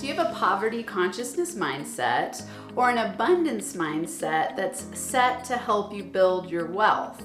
Do you have a poverty consciousness mindset or an abundance mindset that's set to help you build your wealth?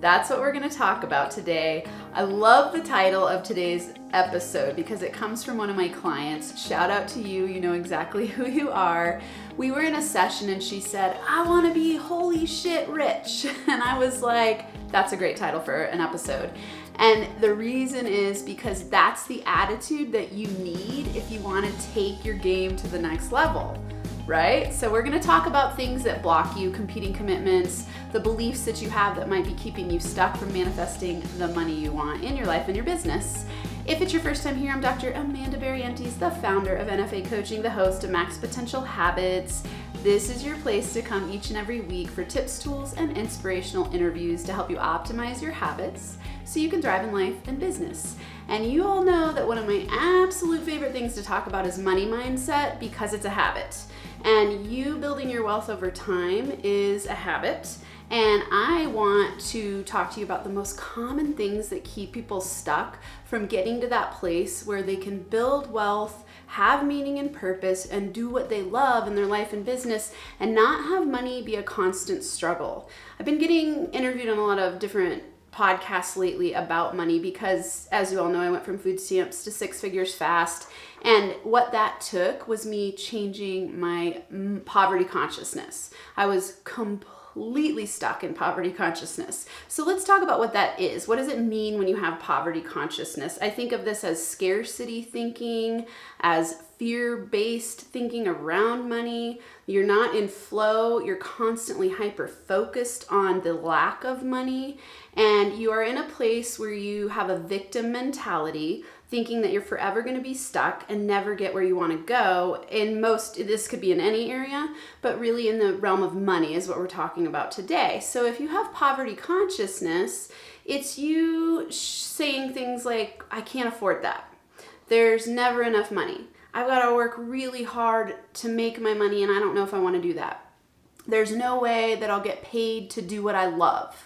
That's what we're going to talk about today. I love the title of today's episode because it comes from one of my clients. Shout out to you. You know exactly who you are. We were in a session and she said, I want to be holy shit rich. And I was like, that's a great title for an episode. And the reason is because that's the attitude that you need if you want to take your game to the next level, right? So we're going to talk about things that block you, competing commitments, the beliefs that you have that might be keeping you stuck from manifesting the money you want in your life and your business. If it's your first time here, I'm Dr. Amanda Barrientos, the founder of NFA Coaching, the host of Max Potential Habits. This is your place to come each and every week for tips, tools, and inspirational interviews to help you optimize your habits so you can thrive in life and business. And you all know that one of my absolute favorite things to talk about is money mindset because it's a habit. And you building your wealth over time is a habit. And I want to talk to you about the most common things that keep people stuck from getting to that place where they can build wealth, have meaning and purpose, and do what they love in their life and business, and not have money be a constant struggle. I've been getting interviewed on a lot of different podcasts lately about money because, as you all know, I went from food stamps to 6 figures fast. And what that took was me changing my poverty consciousness. I was completely stuck in poverty consciousness. So let's talk about what that is. What does it mean when you have poverty consciousness? I think of this as scarcity thinking, as fear-based thinking around money. You're not in flow. You're constantly hyper-focused on the lack of money. And you are in a place where you have a victim mentality, thinking that you're forever going to be stuck and never get where you want to go. This could be in any area, but really in the realm of money is what we're talking about today. So if you have poverty consciousness, it's you saying things like, I can't afford that. There's never enough money. I've got to work really hard to make my money and I don't know if I want to do that. There's no way that I'll get paid to do what I love.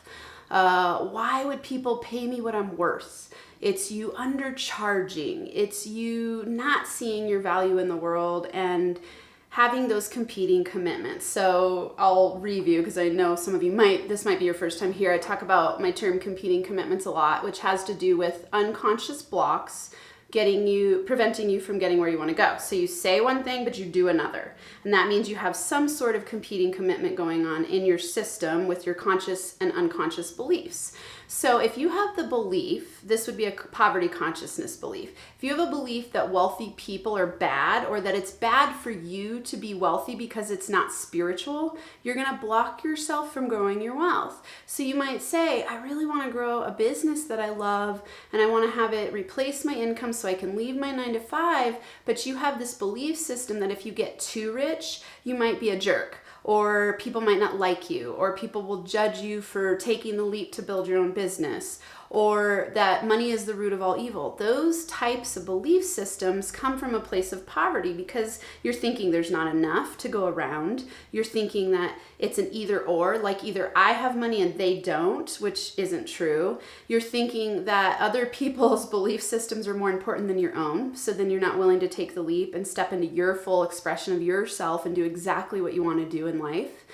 Why would people pay me what I'm worth? It's you undercharging. It's you not seeing your value in the world and having those competing commitments. So I'll review because I know some of you this might be your first time here. I talk about my term competing commitments a lot, which has to do with unconscious blocks preventing you from getting where you want to go. So you say one thing, but you do another. And that means you have some sort of competing commitment going on in your system with your conscious and unconscious beliefs. So if you have the belief, this would be a poverty consciousness belief. If you have a belief that wealthy people are bad or that it's bad for you to be wealthy because it's not spiritual, you're going to block yourself from growing your wealth. So you might say, I really want to grow a business that I love and I want to have it replace my income so I can leave my 9-to-5, but you have this belief system that if you get too rich, you might be a jerk. Or people might not like you, or people will judge you for taking the leap to build your own business, or that money is the root of all evil. Those types of belief systems come from a place of poverty because you're thinking there's not enough to go around. You're thinking that it's an either or, like either I have money and they don't, which isn't true. You're thinking that other people's belief systems are more important than your own, so then you're not willing to take the leap and step into your full expression of yourself and do exactly what you want to do in life.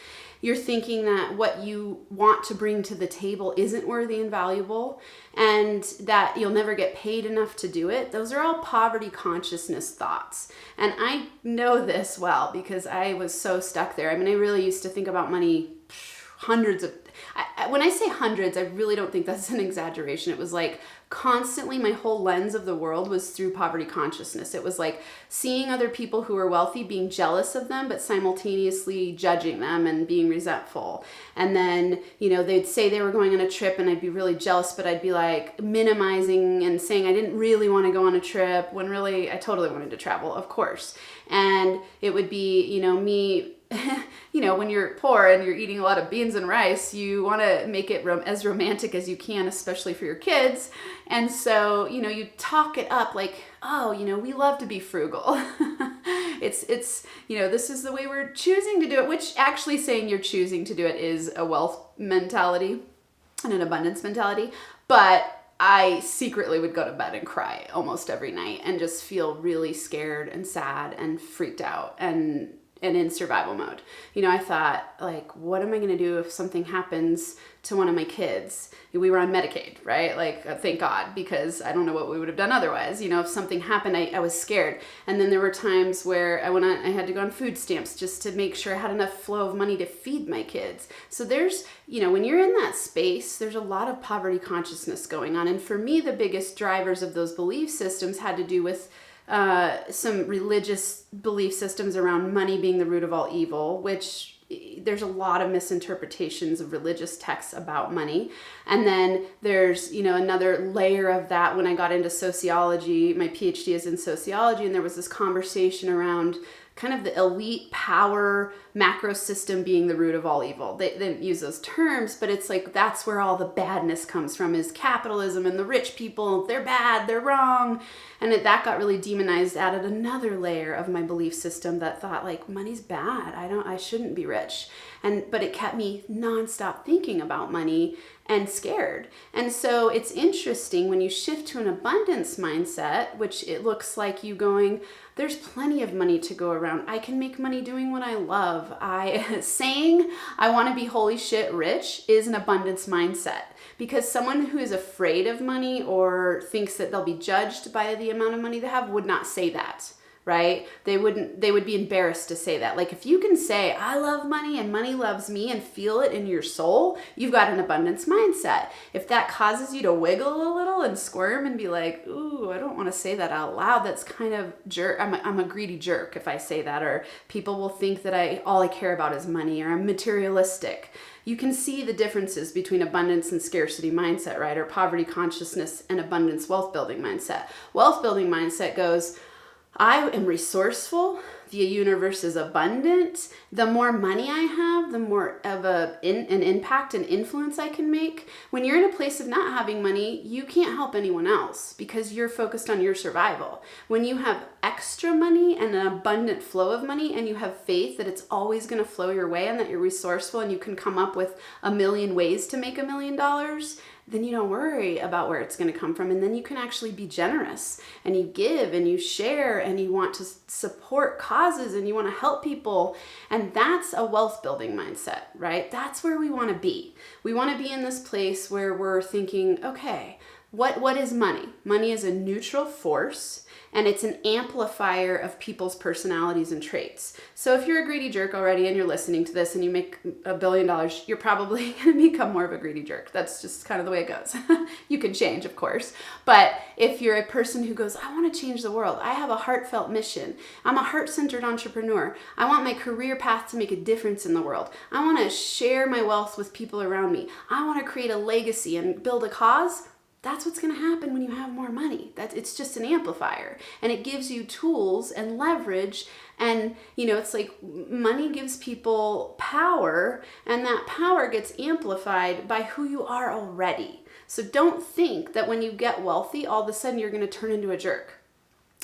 You're thinking that what you want to bring to the table isn't worthy and valuable and that you'll never get paid enough to do it. Those are all poverty consciousness thoughts. And I know this well because I was so stuck there. I mean, I really used to think about money when I say hundreds, I really don't think that's an exaggeration. It was like constantly my whole lens of the world was through poverty consciousness. It was like seeing other people who were wealthy, being jealous of them, but simultaneously judging them and being resentful. And then, they'd say they were going on a trip and I'd be really jealous, but I'd be like minimizing and saying I didn't really want to go on a trip when really I totally wanted to travel, of course. And it would be, me when you're poor and you're eating a lot of beans and rice, you want to make it as romantic as you can, especially for your kids. And so, you talk it up like, oh, we love to be frugal. It's this is the way we're choosing to do it, which actually saying you're choosing to do it is a wealth mentality and an abundance mentality. But I secretly would go to bed and cry almost every night and just feel really scared and sad and freaked out and in survival mode. I thought, like, what am I going to do if something happens to one of my kids? We were on Medicaid, right? Like, thank God, because I don't know what we would have done otherwise. If something happened, I was scared. And then there were times where I had to go on food stamps just to make sure I had enough flow of money to feed my kids. So there's, when you're in that space, there's a lot of poverty consciousness going on. And for me, the biggest drivers of those belief systems had to do with some religious belief systems around money being the root of all evil, which there's a lot of misinterpretations of religious texts about money. And then there's, another layer of that when I got into sociology. My PhD is in sociology, and there was this conversation around kind of the elite power macro system being the root of all evil. They didn't use those terms, but it's like that's where all the badness comes from, is capitalism and the rich people. They're bad, they're wrong. And that got really demonized, added another layer of my belief system that thought, like, money's bad. I shouldn't be rich. But it kept me nonstop thinking about money and scared. And so it's interesting when you shift to an abundance mindset, which it looks like you going, there's plenty of money to go around. I can make money doing what I love. Saying I want to be holy shit rich is an abundance mindset, because someone who is afraid of money or thinks that they'll be judged by the amount of money they have would not say that. Right? They would be embarrassed to say that. Like, if you can say, I love money and money loves me, and feel it in your soul, you've got an abundance mindset. If that causes you to wiggle a little and squirm and be like, ooh, I don't want to say that out loud, that's kind of jerk. I'm a greedy jerk if I say that, or people will think that all I care about is money, or I'm materialistic. You can see the differences between abundance and scarcity mindset, right? Or poverty consciousness and abundance wealth building mindset. Wealth building mindset goes, I am resourceful. The universe is abundant. The more money I have, the more of an impact and influence I can make. When you're in a place of not having money, you can't help anyone else because you're focused on your survival. When you have extra money and an abundant flow of money, and you have faith that it's always going to flow your way and that you're resourceful and you can come up with 1 million ways to make $1 million, then you don't worry about where it's going to come from. And then you can actually be generous, and you give and you share, and you want to support causes, and you want to help people. And that's a wealth building mindset, right? That's where we want to be. We want to be in this place where we're thinking, okay, what is money? Money is a neutral force, and it's an amplifier of people's personalities and traits. So if you're a greedy jerk already and you're listening to this and you make $1 billion, you're probably going to become more of a greedy jerk. That's just kind of the way it goes. You can change, of course. But if you're a person who goes, I want to change the world. I have a heartfelt mission. I'm a heart-centered entrepreneur. I want my career path to make a difference in the world. I want to share my wealth with people around me. I want to create a legacy and build a cause. That's what's going to happen when you have more money. It's just an amplifier, and it gives you tools and leverage. And, it's like money gives people power, and that power gets amplified by who you are already. So don't think that when you get wealthy, all of a sudden you're going to turn into a jerk.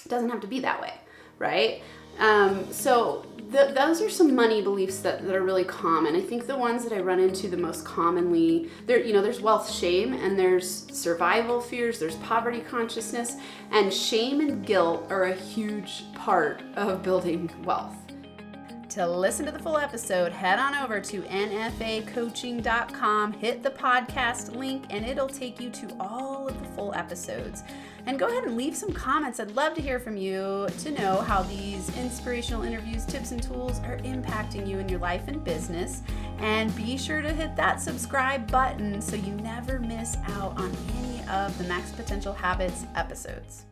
It doesn't have to be that way, right? Those are some money beliefs that are really common. I think the ones that I run into the most commonly, there's wealth shame, and there's survival fears, there's poverty consciousness, and shame and guilt are a huge part of building wealth. To listen to the full episode, head on over to nfacoaching.com, hit the podcast link, and it'll take you to all of the full episodes. And go ahead and leave some comments. I'd love to hear from you to know how these inspirational interviews, tips, and tools are impacting you in your life and business. And be sure to hit that subscribe button so you never miss out on any of the Max Potential Habits episodes.